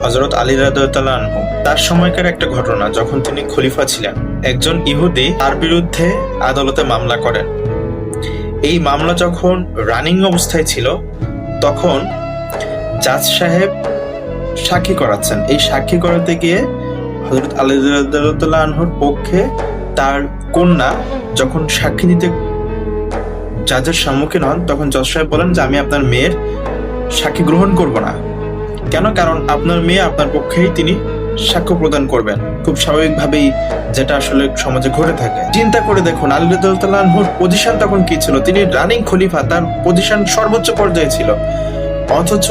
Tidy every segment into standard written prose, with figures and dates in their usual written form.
হযরত আলী রাদিয়াল্লাহু আনহু তার সময়কার একটা ঘটনা, যখন তিনি খলিফা ছিলেন, একজন ইহুদি তার বিরুদ্ধে আদালতে মামলা করেন। এই মামলা যখন রানিং অবস্থায় ছিল, তখন জাজ সাহেব সাক্ষী করাচ্ছেন। এই সাক্ষী করাতে গিয়ে হযরত আলী রাদিয়াল্লাহু আনহুর পক্ষে তার কন্যা যখন সাক্ষী দিতে জাজের সম্মুখীন হন, তখন জজ সাহেব বলেন যে আমি আপনার মেয়ের সাক্ষী গ্রহণ করব না। কেন? কারণ আপনার মেয়ে আপনার পক্ষেই তিনি সাক্ষ্য প্রদান করবেন। খুব স্বাভাবিকভাবেই, যেটা আসলে সমাজে ঘটে থাকে। চিন্তা করে দেখুন, আলী রাদিয়াল্লাহু আনহুর পজিশন তখন কি ছিল? তিনি রানিং খলিফা, তার পজিশন সর্বোচ্চ পর্যায়ে ছিল। অথচ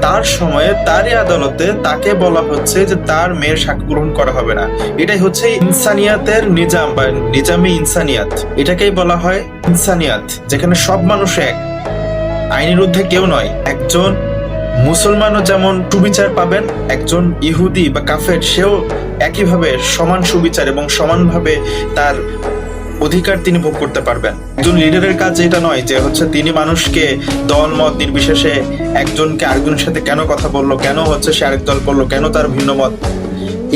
তার সময়ে তারই আদালতে তাকে বলা হচ্ছে যে তার মেয়ের সাক্ষ্য গ্রহণ করা হবে না। এটাই হচ্ছে ইনসানিয়াতের নিজাম বা নিজামে ইনসানিয়াত। এটাকেই বলা হয় ইনসানিয়াত, যেখানে সব মানুষ এক, আইনের ঊর্ধ্বে কেউ নয়। একজন মুসলমানও যেমন সুবিচার পাবেন, একজন ইহুদি বা কাফের সেও একইভাবে সমান সুবিচার এবং সমানভাবে তার অধিকার তিনি ভোগ করতে পারবেন। একজন লিডারের কাজ এটা নয় যে তিনি মানুষকে দল মত নির্বিশেষে একজনকে আরেকজনের সাথে কেন কথা বললো, কেন সে আরেক দল করলো, কেন তার ভিন্ন মত,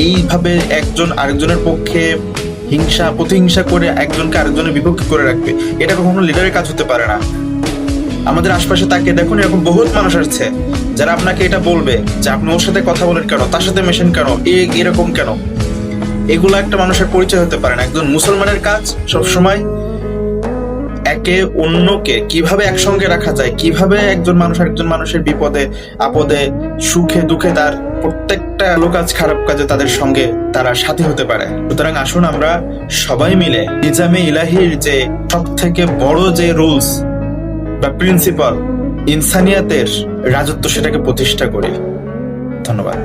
এইভাবে একজন আরেকজনের পক্ষে হিংসা প্রতিহিংসা করে একজনকে আরেকজনের বিপক্ষে করে রাখবে। এটা কখনো লিডারের কাজ হতে পারে না। আমাদের আশপাশে তাকে দেখুন, এরকম বহুত মানুষ আছে যারা আপনাকে এটা বলবে যে আপনি ওর সাথে কথা বলেন কেন, তার সাথে মেশেন কেন, এরকম কেন। এগুলো একটা মানুষের পরিচয় হতে পারে না। একজন মুসলমানের কাজ সবসময় একে অন্যকে কিভাবে একসঙ্গে রাখা যায়, কিভাবে একজন মানুষ আরেকজন মানুষের বিপদে আপদে সুখে দুঃখে তার প্রত্যেকটা ভালো কাজ খারাপ কাজে তাদের সঙ্গে তারা সাথী হতে পারে। সুতরাং আসুন আমরা সবাই মিলে নিজামে ইলাহির যে সব থেকে বড় যে রুলস বা প্রিন্সিপাল, ইনসানিয়াতের রাজত্ব, সেটাকে প্রতিষ্ঠা করি। ধন্যবাদ।